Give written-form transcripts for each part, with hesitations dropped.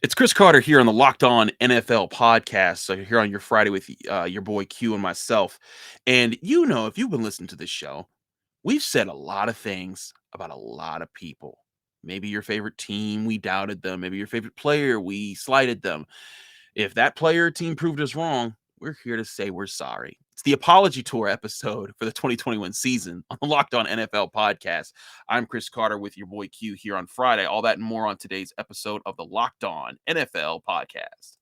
It's Chris Carter here on the Locked On NFL podcast. So here on your Friday with your boy Q and myself. And if you've been listening to this show, we've said a lot of things about a lot of people. Maybe your favorite team, we doubted them. Maybe your favorite player, we slighted them. If that player or team proved us wrong, we're here to say we're sorry. It's the apology tour episode for the 2021 season on the Locked On NFL podcast. I'm Chris Carter with your boy Q here on Friday. All that and more on today's episode of the Locked On NFL podcast.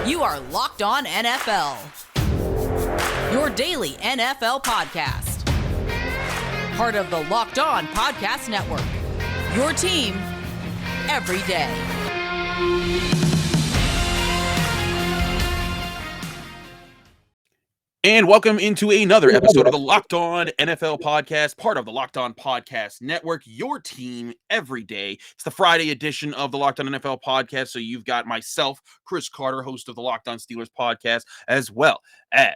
You are Locked On NFL, your daily NFL podcast. Part of the Locked On Podcast Network, your team every day. And welcome into another episode of the Locked On NFL podcast, part of the Locked On Podcast Network, your team every day. It's the Friday edition of the Locked On NFL podcast. So you've got myself, Chris Carter, host of the Locked On Steelers podcast, as well as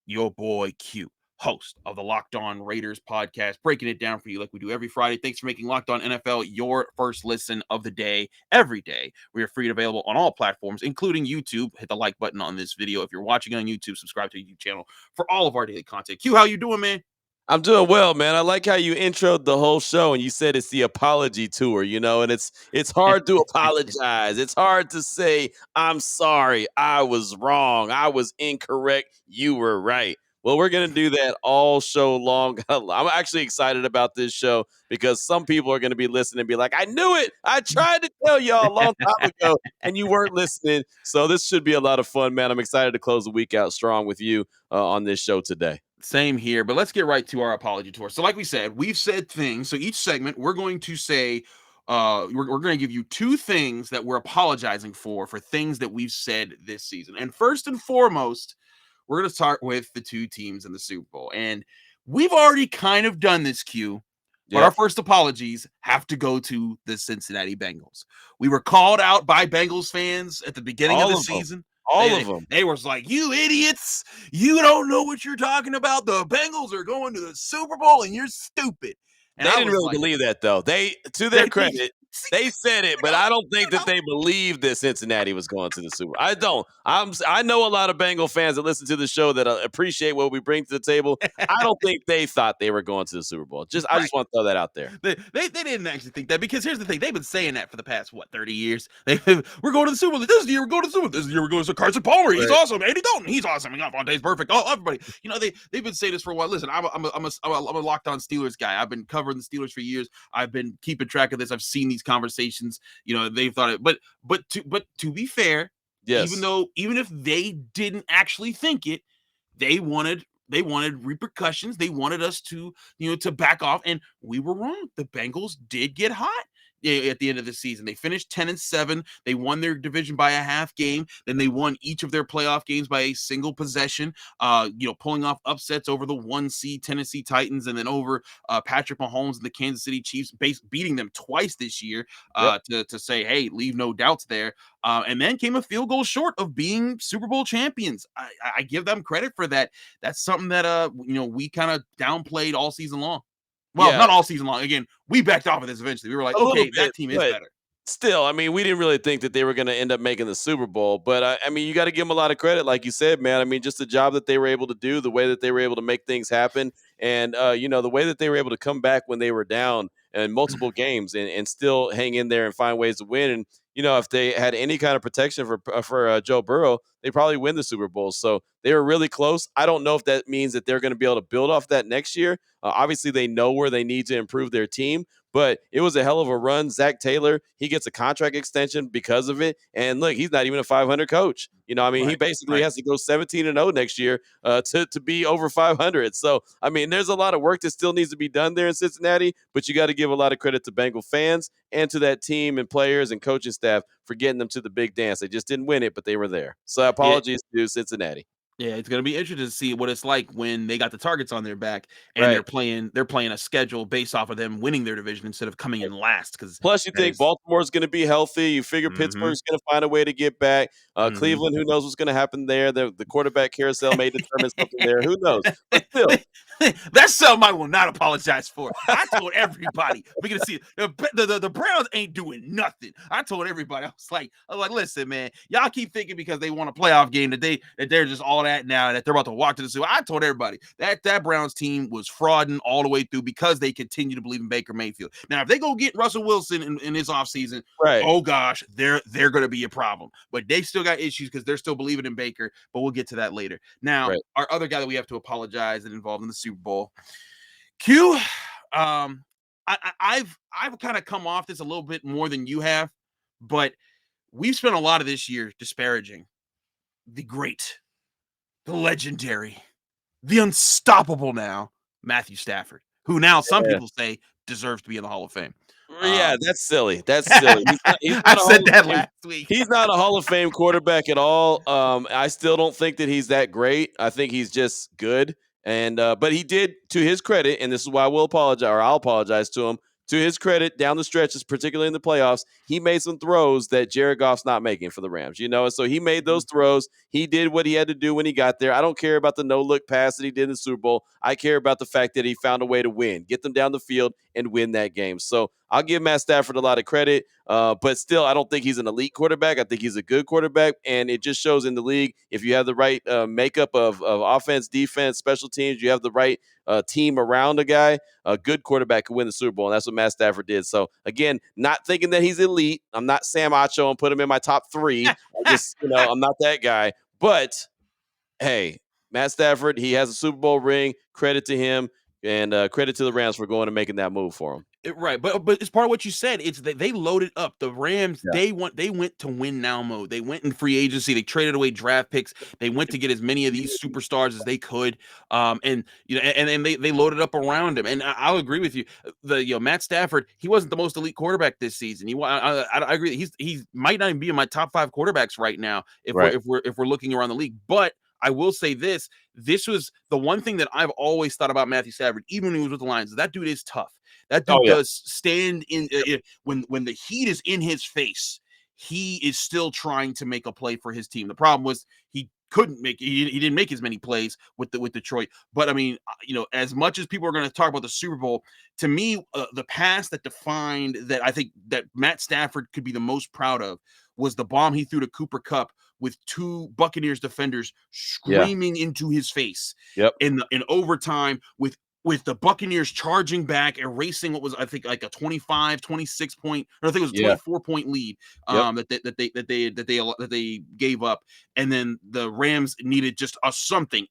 your boy Q, host of the Locked On Raiders podcast, breaking it down for you like we do every Friday. Thanks for making Locked On NFL your first listen of the day, every day. We are free and available on all platforms, including YouTube. Hit the like button on this video. If you're watching on YouTube, subscribe to the YouTube channel for all of our daily content. Q, how you doing, man? I'm doing well, man. I like how you introed the whole show and you said it's the apology tour, and it's hard to apologize. It's hard to say, I'm sorry, I was wrong, I was incorrect, you were right. Well, we're going to do that all show long. I'm actually excited about this show because some people are going to be listening and be like, I knew it. I tried to tell y'all a long time ago and you weren't listening. So this should be a lot of fun, man. I'm excited to close the week out strong with you on this show today. Same here, but let's get right to our apology tour. So like we said, we've said things. So each segment, we're going to say, we're going to give you two things that we're apologizing for things that we've said this season. And first and foremost, we're going to start with the two teams in the Super Bowl. And we've already kind of done this, Q, but our first apologies have to go to the Cincinnati Bengals. We were called out by Bengals fans at the beginning of the season. All of them. They was like, you idiots, you don't know what you're talking about. The Bengals are going to the Super Bowl and you're stupid. And they didn't really believe that, though. To their credit, they said it, but I don't think that they believed that Cincinnati was going to the Super Bowl. I don't. I know a lot of Bengal fans that listen to the show that appreciate what we bring to the table. I don't think they thought they were going to the Super Bowl. I just want to throw that out there. They didn't actually think that, because here's the thing. They've been saying that for the past, 30 years? We're going to the Super Bowl. This year we're going to the Super Bowl. This year we're going to Carson Palmer. He's awesome. Andy Dalton. He's awesome. Fonte's perfect. Oh, everybody. They've been saying this for a while. Listen, I'm a locked on Steelers guy. I've been covering the Steelers for years. I've been keeping track of this. I've seen these conversations. They've thought it, but to be fair, yes, even if they didn't actually think it, they wanted repercussions. They wanted us to back off, and we were wrong. The Bengals did get hot at the end of the season. They finished 10-7. They won their division by a half game. Then they won each of their playoff games by a single possession, pulling off upsets over the 1 seed Tennessee Titans, and then over Patrick Mahomes and the Kansas City Chiefs, beating them twice this year to say, hey, leave no doubts there. And then came a field goal short of being Super Bowl champions. I give them credit for that. That's something that we kind of downplayed all season long. Well, not all season long. Again, we backed off of this eventually. We were like, okay, that team is better. Still, we didn't really think that they were going to end up making the Super Bowl. But, you got to give them a lot of credit, like you said, man. Just the job that they were able to do, the way that they were able to make things happen, and, the way that they were able to come back when they were down in multiple games and still hang in there and find ways to win. And, if they had any kind of protection for Joe Burrow, they probably win the Super Bowl. So they were really close. I don't know if that means that they're going to be able to build off that next year. Obviously, they know where they need to improve their team. But it was a hell of a run. Zach Taylor, he gets a contract extension because of it. And look, he's not even a 500 coach. He basically has to go 17-0 next year to be over 500. So, there's a lot of work that still needs to be done there in Cincinnati, but you got to give a lot of credit to Bengal fans and to that team and players and coaching staff for getting them to the big dance. They just didn't win it, but they were there. So apologies to Cincinnati. Yeah, it's going to be interesting to see what it's like when they got the targets on their back and they're playing a schedule based off of them winning their division instead of coming in last. Plus, you think Baltimore's going to be healthy. You figure Pittsburgh's going to find a way to get back. Cleveland, who knows what's going to happen there? The quarterback carousel may determine something there. Who knows? But still, that's something I will not apologize for. I told everybody we're gonna see the Browns ain't doing nothing. I told everybody, I was like, listen, man, y'all keep thinking because they won a playoff game that they're just all that now, that they're about to walk to the Super Bowl. I told everybody that Browns team was frauding all the way through because they continue to believe in Baker Mayfield. Now, if they go get Russell Wilson in this offseason, Right. oh gosh, they're going to be a problem. But they still got issues because they're still believing in Baker. But we'll get to that later. Now, Right. our other guy that we have to apologize and involved in the Super Bowl, Q. I've kind of come off this a little bit more than you have, but we've spent a lot of this year disparaging the great, the legendary, the unstoppable now Matthew Stafford, who now some people say deserves to be in the Hall of Fame. Yeah, that's silly. That's silly. He's not I a said Hall that of Fame. last week. He's not a Hall of Fame quarterback at all. I still don't think that he's that great. I think he's just good. And but he did, to his credit, and this is why I'll apologize to him. To his credit, down the stretches, particularly in the playoffs, he made some throws that Jared Goff's not making for the Rams. And so he made those throws. He did what he had to do when he got there. I don't care about the no-look pass that he did in the Super Bowl. I care about the fact that he found a way to win, get them down the field, and win that game. So I'll give Matt Stafford a lot of credit, but still, I don't think he's an elite quarterback. I think he's a good quarterback, and it just shows in the league if you have the right makeup of offense, defense, special teams, you have the right team around a guy, a good quarterback can win the Super Bowl, and that's what Matt Stafford did. So, again, not thinking that he's elite. I'm not Sam Acho and put him in my top 3. I'm not that guy. But, hey, Matt Stafford, he has a Super Bowl ring. Credit to him, and credit to the Rams for going and making that move for him. Right, but it's part of what you said. It's that they loaded up the Rams. Yeah. They went to win now mode. They went in free agency. They traded away draft picks. They went to get as many of these superstars as they could. And they loaded up around him. And I'll agree with you. Matt Stafford, he wasn't the most elite quarterback this season. I agree. He might not even be in my top 5 quarterbacks right now if we're looking around the league. But I will say this was the one thing that I've always thought about Matthew Stafford, even when he was with the Lions. That dude is tough. That dude does stand in when the heat is in his face. He is still trying to make a play for his team. The problem was he couldn't make. He didn't make as many plays with Detroit. But I mean, as much as people are going to talk about the Super Bowl, to me, the pass that defined that I think that Matt Stafford could be the most proud of was the bomb he threw to Cooper Kupp with 2 Buccaneers defenders screaming into his face. Yep. In overtime with the Buccaneers charging back, erasing what was, I think, like a 25, 26 point, or I think it was 24 point lead that they gave up. And then the Rams needed just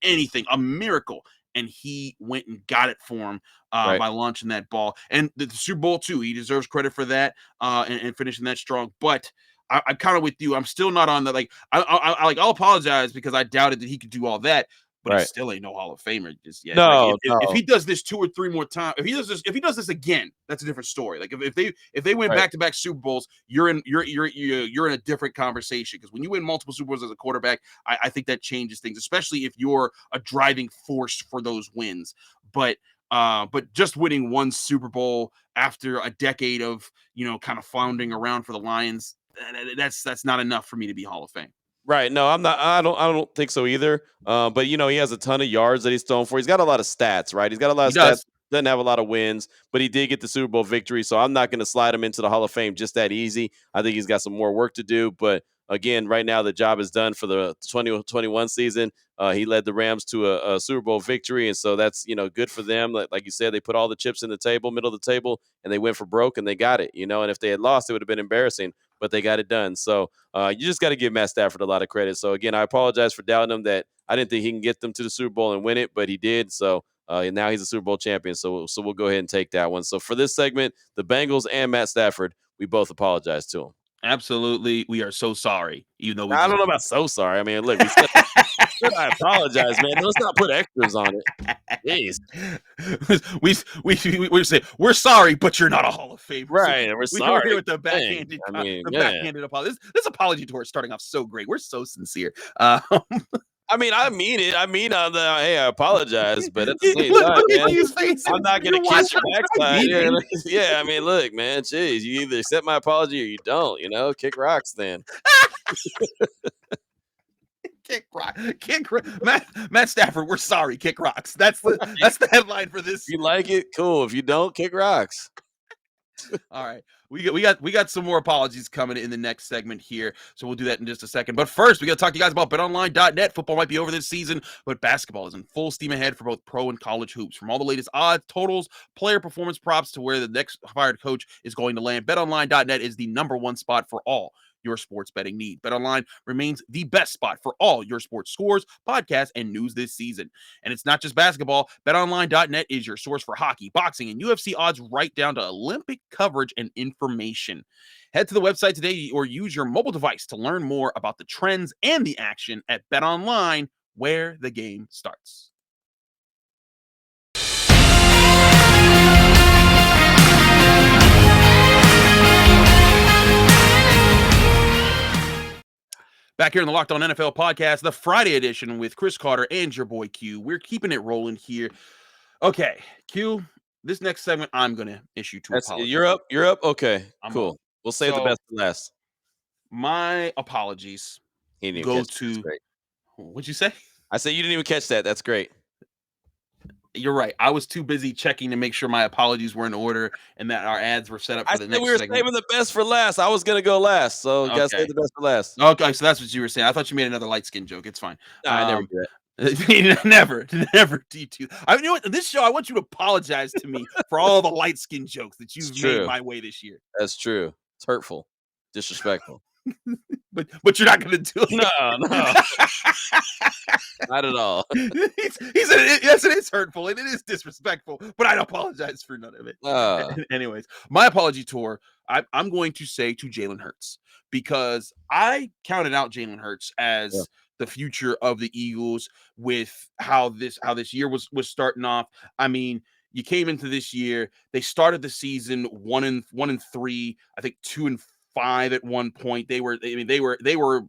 anything, a miracle. And he went and got it for him by launching that ball. And the Super Bowl too, he deserves credit for that and finishing that strong. But I'm kind of with you. I'm still not on that. Like I'll apologize because I doubted that he could do all that. But he still ain't no Hall of Famer just yet. No, if he does this 2 or 3 more times, if he does this again, that's a different story. Like if they win back-to-back Super Bowls, you're in a different conversation. Because when you win multiple Super Bowls as a quarterback, I think that changes things, especially if you're a driving force for those wins. But just winning one Super Bowl after a decade of kind of floundering around for the Lions, that's not enough for me to be Hall of Fame. Right. No, I'm not. I don't think so either. But he has a ton of yards that he's thrown for. He's got a lot of stats, right? He's got a lot of stats. Doesn't have a lot of wins, but he did get the Super Bowl victory. So I'm not going to slide him into the Hall of Fame just that easy. I think he's got some more work to do. But again, right now the job is done for the 2021 season. He led the Rams to a Super Bowl victory, and so that's good for them. Like you said, they put all the chips in the table, middle of the table, and they went for broke, and they got it. And if they had lost, it would have been embarrassing, but they got it done. So you just got to give Matt Stafford a lot of credit. So again, I apologize for doubting him that I didn't think he can get them to the Super Bowl and win it, but he did. So and now he's a Super Bowl champion. So we'll go ahead and take that one. So for this segment, the Bengals and Matt Stafford, we both apologize to him. Absolutely, we are so sorry. Even though I don't know about so sorry. I mean, look, we said I apologize, man. Let's not put extras on it. Jeez. We say we're sorry, but you're not a Hall of Famer. Right, we're sorry. We're here with the backhanded, backhanded apology. This apology tour is starting off so great. We're so sincere. I mean it. I mean, hey, I apologize, but at the same time, man, I'm not going to kiss your backside. Yeah, I mean, look, man, geez, you either accept my apology or you don't, kick rocks then. Matt Stafford. We're sorry. Kick rocks. That's the headline for this. If you like it, cool. If you don't, kick rocks. All right. We got some more apologies coming in the next segment here. So we'll do that in just a second. But first, we got to talk to you guys about betonline.net. Football might be over this season, but basketball is in full steam ahead for both pro and college hoops. From all the latest odds, totals, player performance props to where the next fired coach is going to land, betonline.net is the number one spot for all your sports betting need. BetOnline remains the best spot for all your sports scores, podcasts, and news this season. And it's not just basketball. BetOnline.net is your source for hockey, boxing, and UFC odds right down to Olympic coverage and information. Head to the website today or use your mobile device to learn more about the trends and the action at BetOnline, where the game starts. Back here in the Locked On NFL podcast, the Friday edition with Chris Carter and your boy Q. We're keeping it rolling here. Okay, Q, this next segment, I'm going to issue two apologies. You're up? You're up? Okay, I'm cool. up. We'll save the best for last. My apologies go to... What'd you say? I said you didn't even catch that. That's great. You're right. I was too busy checking to make sure my apologies were in order and that our ads were set up for the next segment. We were saving the best for last. I was going to go last, so gotta save the best for last. Okay, so that's what you were saying. I thought you made another light skin joke. It's fine. No, I never do that. never do. I mean, you know what? This show, I want you to apologize to me for all the light skin jokes that you've made my way this year. That's true. It's hurtful, disrespectful. but you're not going to do it. No. Not at all. He said, yes, it is hurtful and it is disrespectful, but I apologize for none of it. Anyways, my apology tour, I'm going to say to Jalen Hurts, because I counted out Jalen Hurts as the future of the Eagles with how this year was starting off. I mean, you came into this year, they started the season 1-3, I think 2-5 at one point. They were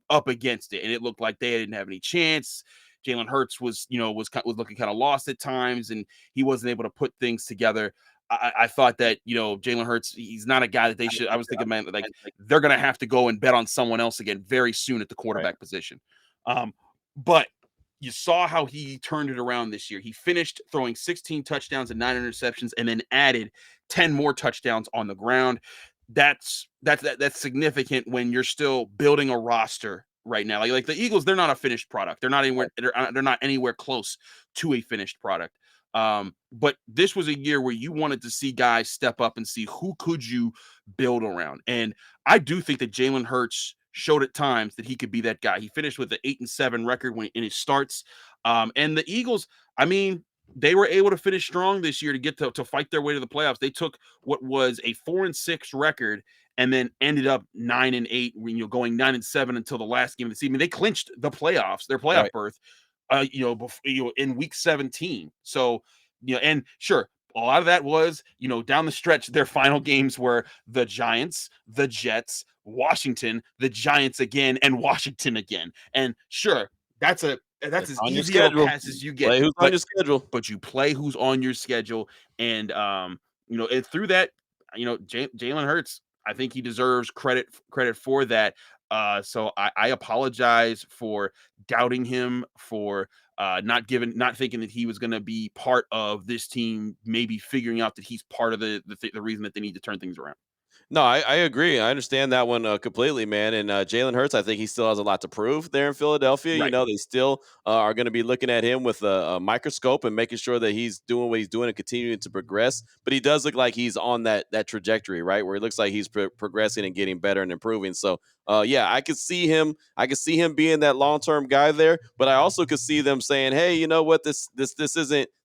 up against it, and it looked like they didn't have any chance. Jalen Hurts was looking kind of lost at times, and he wasn't able to put things together. I thought that, Jalen Hurts, he's not a guy that they should. I was thinking, man, like they're going to have to go and bet on someone else again very soon at the quarterback position. But you saw how he turned it around this year. He finished throwing 16 touchdowns and 9 interceptions, and then added 10 more touchdowns on the ground. That's significant when you're still building a roster right now. Like the Eagles, they're not a finished product. They're not anywhere close to a finished product. But this was a year where you wanted to see guys step up and see who could you build around. And I do think that Jalen Hurts showed at times that he could be that guy. He finished with an 8-7 record in his starts. And the Eagles, I mean, they were able to finish strong this year to get to fight their way to the playoffs. They took what was a 4-6 record and then ended up 9-8, going 9-7 until the last game of the season. They clinched the playoffs, their playoff berth, in week 17. So, and sure, a lot of that was, down the stretch, their final games were the Giants, the Jets, Washington, the Giants again, and Washington again. And sure, that's as easy a pass as you get. Play who's on your schedule. But you play who's on your schedule. And, and through that, Jalen Hurts, I think he deserves credit for that. So I apologize for doubting him, for not thinking that he was going to be part of this team, maybe figuring out that he's part of the reason that they need to turn things around. No, I agree. I understand that one completely, man. And Jalen Hurts, I think he still has a lot to prove there in Philadelphia. Right. They still are going to be looking at him with a microscope and making sure that he's doing what he's doing and continuing to progress. But he does look like he's on that trajectory, right, where it looks like he's progressing and getting better and improving. So, I could see him. I could see him being that long-term guy there. But I also could see them saying, "Hey, you know what? This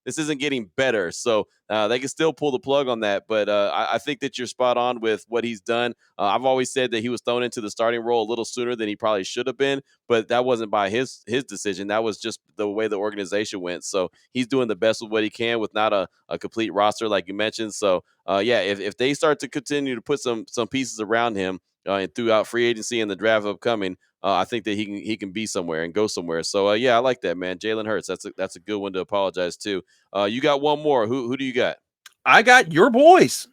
isn't getting better." So they can still pull the plug on that. But I think that you're spot on with what he's done. I've always said that he was thrown into the starting role a little sooner than he probably should have been. But that wasn't by his decision. That was just the way the organization went. So he's doing the best with what he can with not a complete roster like you mentioned. So if they start to continue to put some pieces around him and throughout free agency and the draft upcoming, I think that he can be somewhere and go somewhere. So I like that, man. Jalen Hurts. That's a good one to apologize to. You got one more. Who do you got? I got your boys,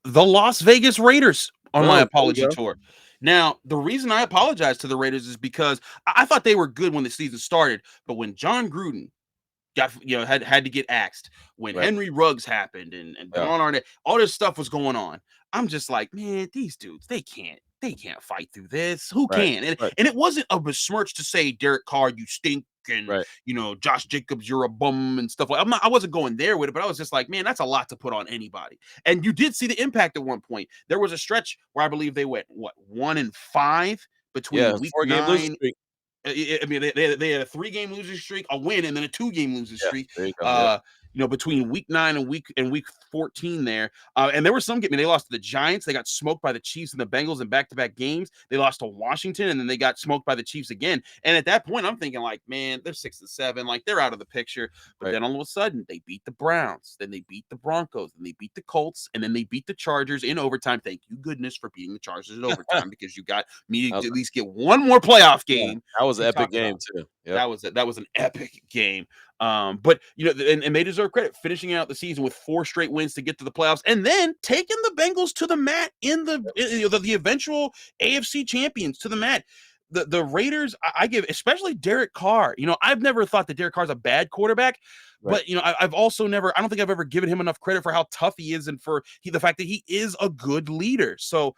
the Las Vegas Raiders, on my apology tour. Now, the reason I apologize to the Raiders is because I thought they were good when the season started, but when John Gruden had to get axed, when Right. Henry Ruggs happened and Yeah. Don Arnett, all this stuff was going on. I'm just like, man, these dudes, they can't fight through this. Who Right. can? And Right. and it wasn't a besmirch to say Derek Carr, you stink, and Right. Josh Jacobs, you're a bum and stuff like. I wasn't going there with it, but I was just like, man, that's a lot to put on anybody. And you did see the impact at one point. There was a stretch where I believe they went 1-5 Yeah. between week 4-game losing 9. streak. I mean, they had a 3-game losing streak, a win, and then a 2-game losing Yeah. streak. There you go. Yep. Between week 9 and week 14 there. And there were some. I mean, they lost to the Giants. They got smoked by the Chiefs and the Bengals in back-to-back games. They lost to Washington, and then they got smoked by the Chiefs again. And at that point, I'm thinking like, man, they're 6-7, like they're out of the picture. But Right. then all of a sudden, they beat the Browns, then they beat the Broncos, then they beat the Colts, and then they beat the Chargers in overtime. Thank you goodness for beating the Chargers in overtime because you got me That was, to at least get one more playoff yeah, game that was an to epic talk game about. too. Yep. That was an epic game. But and they deserve credit finishing out the season with 4 straight wins to get to the playoffs, and then taking the Bengals to the mat in the eventual AFC champions to the mat. The Raiders, I give, especially Derek Carr. I've never thought that Derek Carr's a bad quarterback, Right. but I've also never. I don't think I've ever given him enough credit for how tough he is and for the fact that he is a good leader. So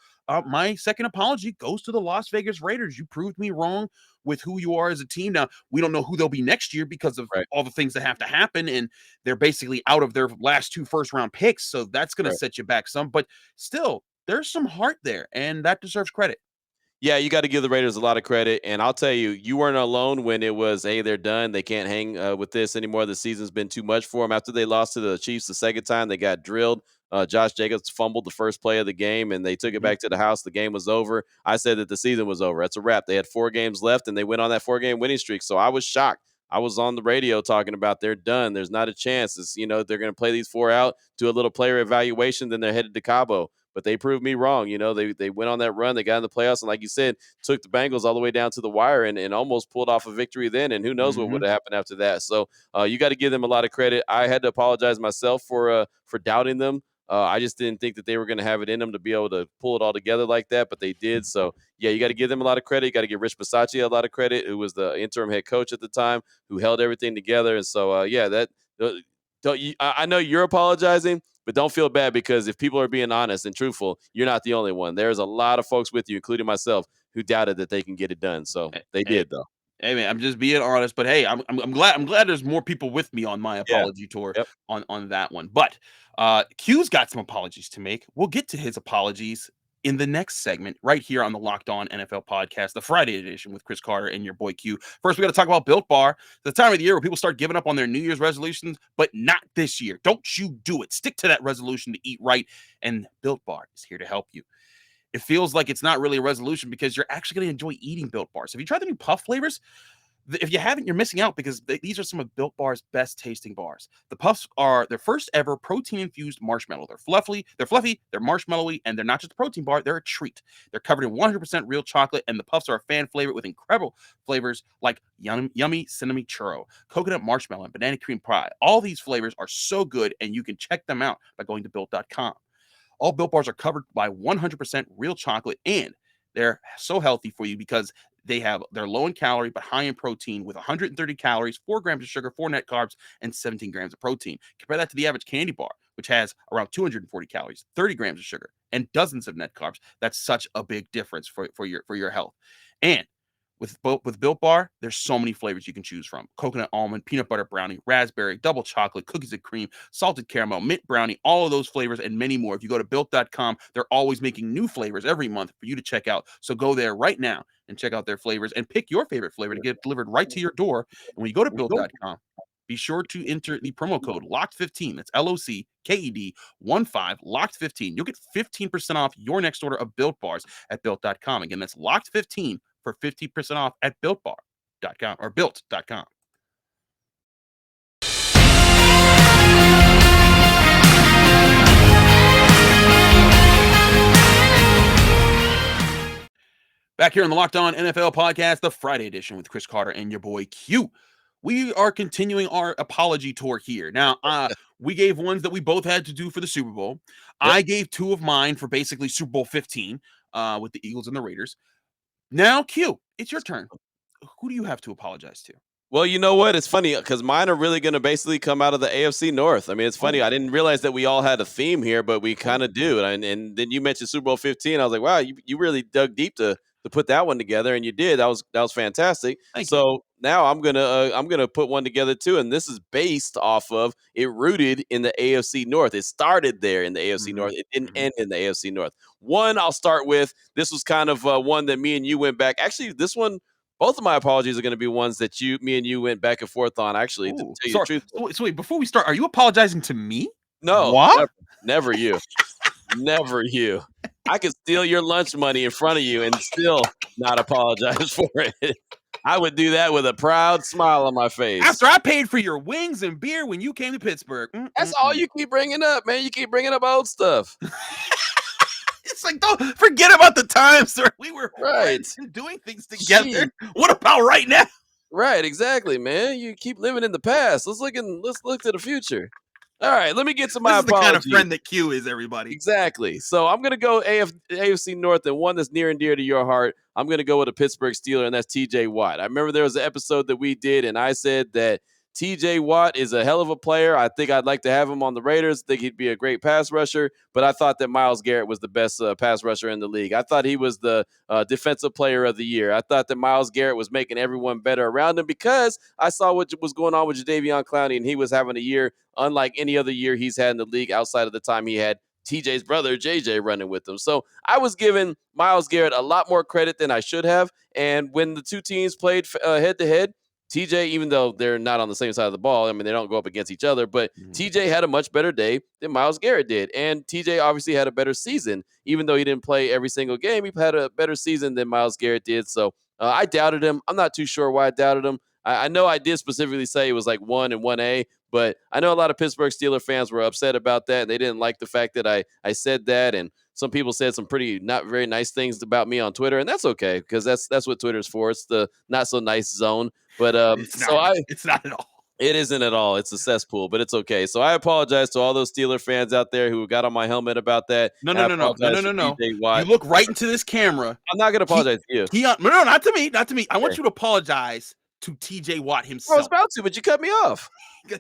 my second apology goes to the Las Vegas Raiders. You proved me wrong with who you are as a team. Now, we don't know who they'll be next year because of Right. all the things that have to happen, and they're basically out of their last 2 first-round picks, so that's going to Right. set you back some. But still, there's some heart there, and that deserves credit. Yeah, you got to give the Raiders a lot of credit, and I'll tell you, you weren't alone when it was, hey, they're done. They can't hang with this anymore. The season's been too much for them. After they lost to the Chiefs the second time, they got drilled. Josh Jacobs fumbled the first play of the game, and they took it Mhm. back to the house. The game was over. I said that the season was over. That's a wrap. They had 4 games left, and they went on that 4-game winning streak. So I was shocked. I was on the radio talking about they're done. There's not a chance. They're going to play these 4 out, do a little player evaluation, then they're headed to Cabo. But they proved me wrong. They went on that run. They got in the playoffs, and like you said, took the Bengals all the way down to the wire and almost pulled off a victory then. And who knows what would Mhm. have happened after that. So you got to give them a lot of credit. I had to apologize myself for doubting them. I just didn't think that they were going to have it in them to be able to pull it all together like that, but they did. So yeah, you got to give them a lot of credit. You got to give Rich Bisaccia a lot of credit, who was the interim head coach at the time, who held everything together. And so yeah, that. Don't you, I know you're apologizing, but don't feel bad because if people are being honest and truthful, you're not the only one. There's a lot of folks with you, including myself, who doubted that they can get it done. So they Hey, did, though. hey, man, I'm just being honest, but hey, I'm glad there's more people with me on my Yeah. apology tour Yep. on that one. But Q's got some apologies to make. We'll get to his apologies in the next segment right here on the Locked On NFL podcast, the Friday edition with Chris Carter and your boy Q. First, we got to talk about Built Bar, the time of the year where people start giving up on their New Year's resolutions, but not this year. Don't you do it. Stick to that resolution to eat right, and Built Bar is here to help you. It feels like it's not really a resolution because you're actually going to enjoy eating Built Bars. Have you tried the new Puff flavors? If you haven't, you're missing out because these are some of Built Bar's best tasting bars. The Puffs are their first ever protein infused marshmallow. They're fluffy, they're marshmallowy, and they're not just a protein bar, they're a treat. They're covered in 100% real chocolate, and the Puffs are a fan favorite with incredible flavors like yummy cinnamon churro, coconut marshmallow, and banana cream pie. All these flavors are so good, and you can check them out by going to built.com. All Built Bars are covered by 100% real chocolate, and they're so healthy for you because they're low in calorie but high in protein with 130 calories, 4 grams of sugar, 4 net carbs, and 17 grams of protein. Compare that to the average candy bar, which has around 240 calories, 30 grams of sugar, and dozens of net carbs. That's such a big difference for your health. And with Built Bar, there's so many flavors you can choose from: coconut almond, peanut butter brownie, raspberry, double chocolate, cookies and cream, salted caramel, mint brownie, all of those flavors and many more. If you go to built.com, they're always making new flavors every month for you to check out. So go there right now and check out their flavors and pick your favorite flavor to get delivered right to your door. And when you go to built.com, be sure to enter the promo code LOCKED15. That's LOCKED 15 LOCKED15. You'll get 15% off your next order of Built Bars at built.com. Again, that's LOCKED15 for 50% off at builtbar.com or built.com. Back here on the Locked On NFL podcast, the Friday edition with Chris Carter and your boy Q. We are continuing our apology tour here. Now, we gave ones that we both had to do for the Super Bowl. Yep. I gave 2 of mine for basically Super Bowl 15. with the Eagles and the Raiders. Now, Q, it's your turn. Who do you have to apologize to? Well, you know what? It's funny because mine are really going to basically come out of the AFC North. I mean, it's funny. Oh, I didn't realize that we all had a theme here, but we kind of do. And then you mentioned Super Bowl 15. I was like, wow, you really dug deep to put that one together, and you did. That was fantastic. thank you. So now I'm gonna put one together too, and this is based off of it, rooted in the AFC North. It started there in the AFC North. Mhm, It didn't mhm. end in the AFC North. One I'll start with. This was kind of one that me and you went back. Actually, this one both of my apologies are going to be ones that me and you went back and forth on. Actually, to Ooh, tell you the sorry. truth, So wait, before we start, are you apologizing to me? no, What? never you, never you. I could steal your lunch money in front of you and still not apologize for it. I would do that with a proud smile on my face. After I paid for your wings and beer when you came to Pittsburgh. That's all you keep bringing up, man. You keep bringing up old stuff, It's like, don't forget about the times where we were right? friends and doing things Gee, together. What about right now? right, exactly, man. You keep living in the past. Let's look to the future. All right, let me get to This my is the kind of apology. friend that Q is, everybody. Exactly. So I'm going to go AFC North, and one that's near and dear to your heart. I'm going to go with a Pittsburgh Steeler, and that's TJ Watt. I remember there was an episode that we did, and I said that TJ Watt is a hell of a player. I think I'd like to have him on the Raiders. I think he'd be a great pass rusher, but I thought that Myles Garrett was the best pass rusher in the league. I thought he was the defensive player of the year. I thought that Myles Garrett was making everyone better around him because I saw what was going on with Jadeveon Clowney, and he was having a year unlike any other year he's had in the league outside of the time he had TJ's brother JJ running with him. So I was giving Myles Garrett a lot more credit than I should have. And when the two teams played head to head, TJ, even though they're not on the same side of the ball, I mean, they don't go up against each other, but Mhm. TJ had a much better day than Myles Garrett did. And TJ obviously had a better season. Even though he didn't play every single game, he had a better season than Myles Garrett did. So I doubted him. I'm not too sure why I doubted him. I know I did specifically say it was like 1 and 1A, but I know a lot of Pittsburgh Steelers fans were upset about that, and they didn't like the fact that I said that, and some people said some pretty not very nice things about me on Twitter, and that's okay because that's what Twitter's for. It's the not so nice zone. But It's so not. I It's not at all. it isn't at all. It's a cesspool, but it's okay. So I apologize to all those Steeler fans out there who got on my helmet about that. No, And no, I no, no, no, no, apologize no, for no. TJ You Watt. look right into this camera. I'm not gonna He, apologize to you. no, no, not to me, not to me. I want Okay. you to apologize to TJ Watt I was himself. about to, but you cut me off. Go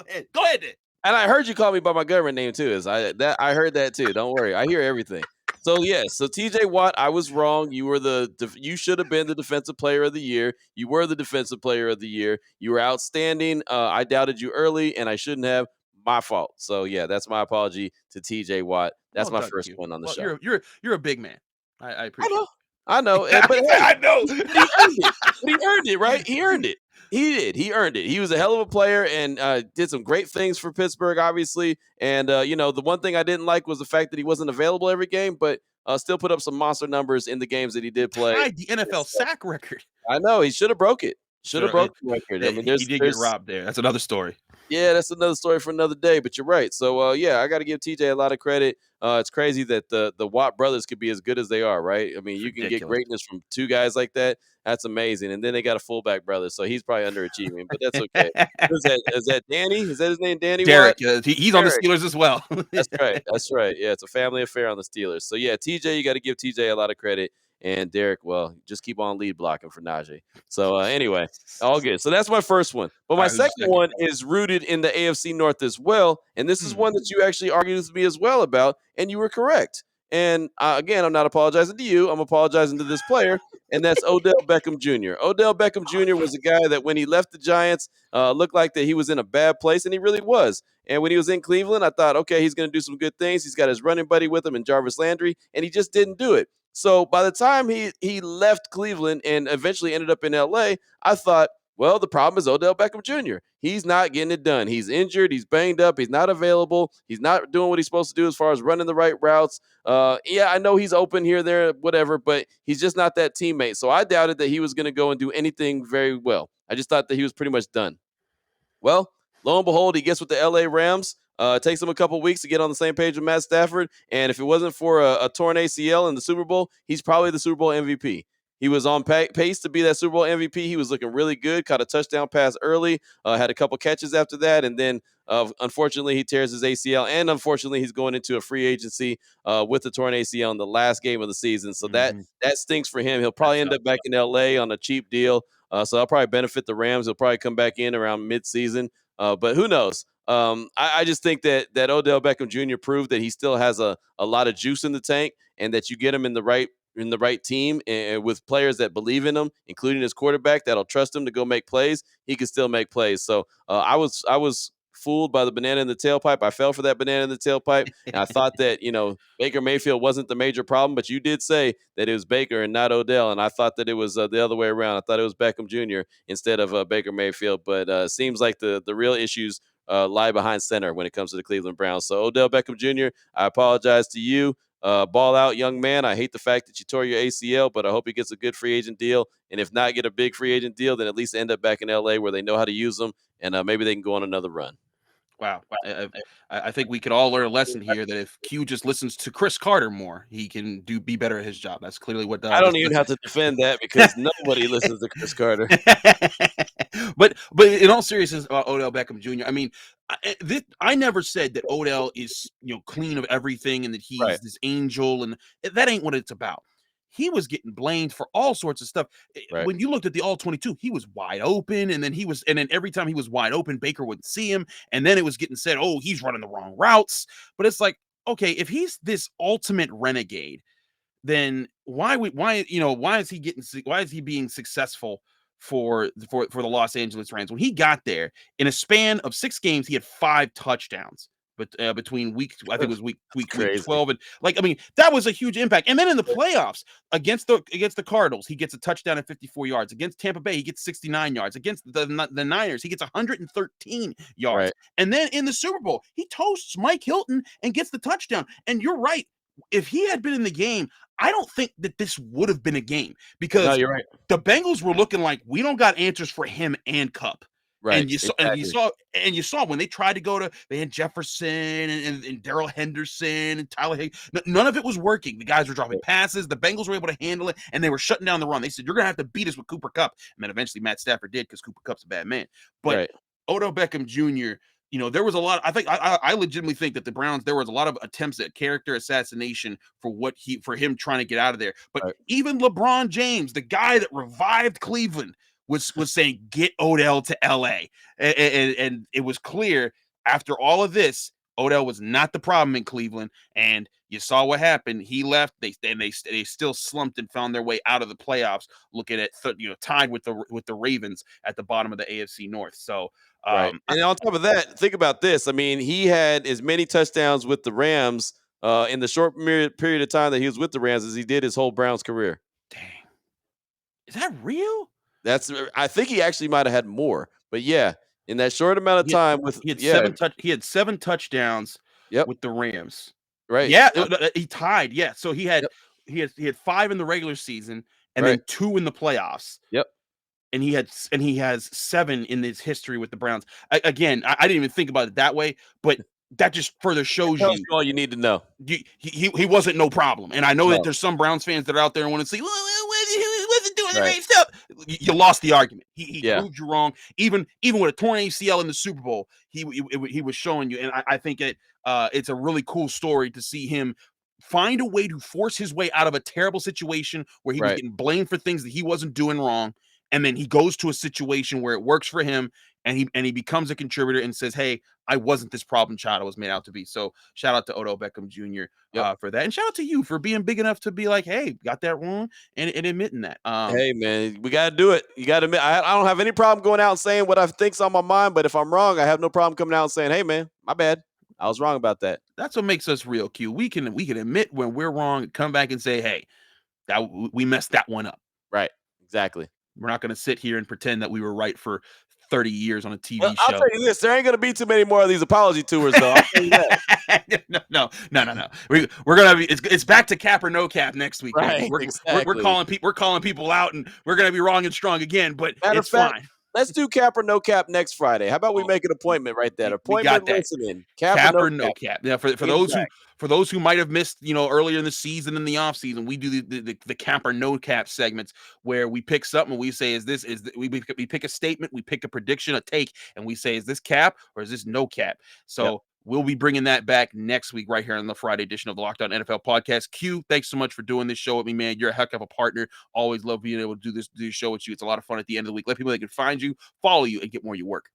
ahead. Go ahead. Then. And I heard you call me by my government name too. I heard that too. Don't worry, I hear everything. So yes, so TJ Watt, I was wrong. You should have been the defensive player of the year. You were the defensive player of the year. You were outstanding. I doubted you early, and I shouldn't have. My fault. So yeah, that's my apology to TJ Watt. That's Well my done, first Q. one on the Well, show. you're a big man. I I appreciate know, it. I know, but hey, I know. but he earned it. But he earned it, right? He earned it. He did. He earned it. He was a hell of a player and did some great things for Pittsburgh, obviously. And the one thing I didn't like was the fact that he wasn't available every game, but still put up some monster numbers in the games that he He did play. tied the NFL So, sack record. I know he should have broke it. Should have So broke the record. I mean, he did get there's robbed there. That's another story. yeah, that's another story for another day. But you're right. So yeah, I got to give TJ a lot of credit. It's crazy that the Watt brothers could be as good as they are, right? I mean, It's you can get ridiculous. greatness from two guys like that. That's amazing. And then they got a fullback brother, so he's probably underachieving, but that's okay. Who's that? Is that Danny? Is that his name? Danny Watt? Derek, he's on the Derek. Steelers as well. That's right. That's right. Yeah, it's a family affair on the Steelers. So yeah, TJ, you got to give TJ a lot of credit. And Derek, well, just keep on lead blocking for Najee. So anyway, all good. So that's my first one. But All my right, who's your second one is rooted in the AFC North as well. And this is Hmm. one that you actually argued with me as well about, and you were correct. And again, I'm not apologizing to you. I'm apologizing to this player, and that's Odell Beckham Jr. Odell Beckham Jr. was a guy that when he left the Giants, looked like that he was in a bad place, and he really was. And when he was in Cleveland, I thought, okay, he's going to do some good things. He's got his running buddy with him in Jarvis Landry, and he just didn't do it. So by the time he left Cleveland and eventually ended up in LA, I thought, well, the problem is Odell Beckham Jr. He's not getting it done. He's injured. He's banged up. He's not available. He's not doing what he's supposed to do as far as running the right routes. Yeah, I know he's open here, there, whatever, but he's just not that teammate. So I doubted that he was going to go and do anything very well. I just thought that he was pretty much done. Well, lo and behold, he gets with the LA Rams. It takes him a couple weeks to get on the same page with Matt Stafford. And if it wasn't for a torn ACL in the Super Bowl, he's probably the Super Bowl MVP. He was on pace to be that Super Bowl MVP. He was looking really good. Caught a touchdown pass early. Had a couple catches after that, and then unfortunately he tears his ACL, and unfortunately he's going into a free agency with the torn ACL in the last game of the season. So that Mhm. stinks for him. He'll That probably end sucks. up back in LA on a cheap deal. So that'll probably benefit the Rams. He'll probably come back in around mid-season. But who knows? I just think that Odell Beckham Jr. proved that he still has a lot of juice in the tank, and that you get him in the right team and with players that believe in him, including his quarterback that'll trust him to go make plays, he can still make plays. So I was fooled by the banana in the tailpipe. I fell for that banana in the tailpipe, and I thought that Baker Mayfield wasn't the major problem, but you did say that it was Baker and not Odell, and I thought that it was the other way around. I thought it was Beckham Jr. instead of Baker Mayfield, but seems like the real issues lie behind center when it comes to the Cleveland Browns. So Odell Beckham Jr., I apologize to you. Ball out, young man. I hate the fact that you tore your ACL, but I hope he gets a good free agent deal. And if not get a big free agent deal, then at least end up back in LA where they know how to use them, and maybe they can go on another run. Wow. I think we could all learn a lesson here that if Q just listens to Chris Carter more, he can be better at his job. That's clearly what I this. don't even have to defend that because nobody listens to Chris Carter. But in all seriousness about Odell Beckham Jr., I mean, I never said that Odell is clean of everything and that Right, he's this angel, and that ain't what it's about. He was getting blamed for all sorts of stuff. right, When you looked at the all 22, he was wide open, and then every time he was wide open, Baker wouldn't see him, and then it was getting said, "Oh, he's running the wrong routes." But it's like, okay, if he's this ultimate renegade, then why is he being successful for the Los Angeles Rams? When he got there, in a span of 6 games, he had 5 touchdowns. But between I think it was that's week crazy. 12, and I mean, that was a huge impact. And then in the playoffs against the Cardinals, he gets a touchdown at 54 yards. Against Tampa Bay, he gets 69 yards. Against the Niners, he gets 113 yards. Right, And then in the Super Bowl, he toasts Mike Hilton and gets the touchdown. And you're right, if he had been in the game, I don't think that this would have been a game, no, because you're right. the Bengals were looking like, we don't got answers for him and Cup. Right, exactly. You saw when they tried to they had Jefferson and Darrell Henderson and Tyler Higgs. None of it was working. The guys were dropping passes. The Bengals were able to handle it, and they were shutting down the run. They said, "You're gonna have to beat us with Cooper Cup." And then eventually Matt Stafford did, because Cooper Cup's a bad man. But Right, Odell Beckham Jr., there was a lot. I think I legitimately think that the Browns, there was a lot of attempts at character assassination for him trying to get out of there. But right, even LeBron James, the guy that revived Cleveland, was saying, get Odell to LA. And it was clear after all of this, Odell was not the problem in Cleveland. And you saw what happened. He left. They still slumped and found their way out of the playoffs, looking at tied with the Ravens at the bottom of the AFC North. So right. And on top of that, think about this. I mean, he had as many touchdowns with the Rams in the short period of time that he was with the Rams as he did his whole Browns career. dang, is that real? I think he actually might have had more, but yeah, in that short amount of He had, time with he had yeah, seven touchdowns yep, with the Rams. right, Yeah, yep, he tied. Yeah, so yep, he had 5 in the regular season and right, then 2 in the playoffs. yep. And he has 7 in his history with the Browns. Again, I didn't even think about it that way, but that just further It shows tells you you all you need to know. he wasn't no problem. And I know that No, there's some Browns fans that are out there and want to say, well, he wasn't doing the right, right stuff. You lost the argument. He yeah, proved you wrong. Even with a torn ACL in the Super Bowl, he was showing you. And I think it's a really cool story to see him find a way to force his way out of a terrible situation where he was right. getting blamed for things that he wasn't doing wrong. And then he goes to a situation where it works for him, and he becomes a contributor and says, "Hey, I wasn't this problem child I was made out to be." So shout out to Odell Beckham Jr. Yep. For that, and shout out to you for being big enough to be like, "Hey, got that wrong," and admitting that. Hey man, we gotta do it. You gotta admit, I don't have any problem going out and saying what I think's on my mind, but if I'm wrong, I have no problem coming out and saying, "Hey man, my bad. I was wrong about that." That's what makes us real, Q. We can admit when we're wrong, and come back and say, "Hey, that we messed that one up." Right. Exactly. We're not going to sit here and pretend that we were right for 30 years on a Well, TV I'll show. tell you this: there ain't gonna be too many more of these apology tours, though. I'll tell you that. No. We're gonna be. It's back to cap or no cap next week. Right. We're Exactly. calling people out, and we're gonna be wrong and strong again. But Matter of it's fact, fine. Let's do cap or no cap next Friday. How about we make an appointment right there? We got Appointment that. listening. Cap or Cap no or no cap? cap. Now, for Exactly. those who might have missed, earlier in the season and the off season, we do the cap or no cap segments where we pick something and we say, we pick a statement, we pick a prediction, a take, and we say, is this cap or is this no cap? So. Yep. We'll be bringing that back next week right here on the Friday edition of the Locked On NFL podcast. Q, thanks so much for doing this show with me, man. You're a heck of a partner. Always love being able to do this show with you. It's a lot of fun at the end of the week. Let people they can find you, follow you, and get more of your work.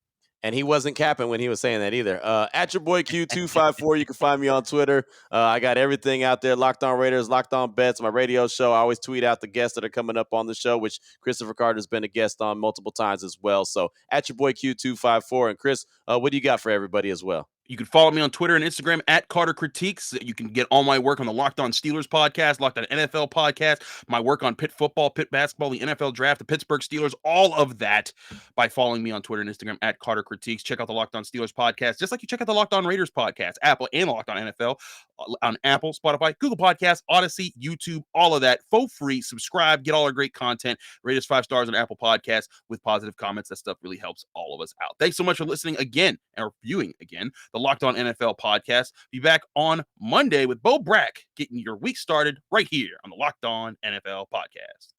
And he wasn't capping when he was saying that either. At your boy Q254, you can find me on Twitter. I got everything out there. Locked On Raiders, Locked On Bets, my radio show. I always tweet out the guests that are coming up on the show, which Christopher Carter's been a guest on multiple times as well. So at your boy Q254. And Chris, what do you got for everybody as well? You can follow me on Twitter and Instagram at Carter Critiques. You can get all my work on the Locked On Steelers podcast, Locked On NFL podcast, my work on Pitt football, Pitt basketball, the NFL draft, the Pittsburgh Steelers, all of that by following me on Twitter and Instagram at Carter Critiques. Check out the Locked On Steelers podcast, just like you check out the Locked On Raiders podcast, Apple and the Locked On NFL on Apple, Spotify, Google Podcasts, Odyssey, YouTube, all of that for free. Subscribe, get all our great content. Rate us 5 stars on Apple Podcasts with positive comments. That stuff really helps all of us out. Thanks so much for listening again or viewing again. The Locked On NFL podcast. Be back on Monday with Bo Brack, getting your week started right here on the Locked On NFL podcast.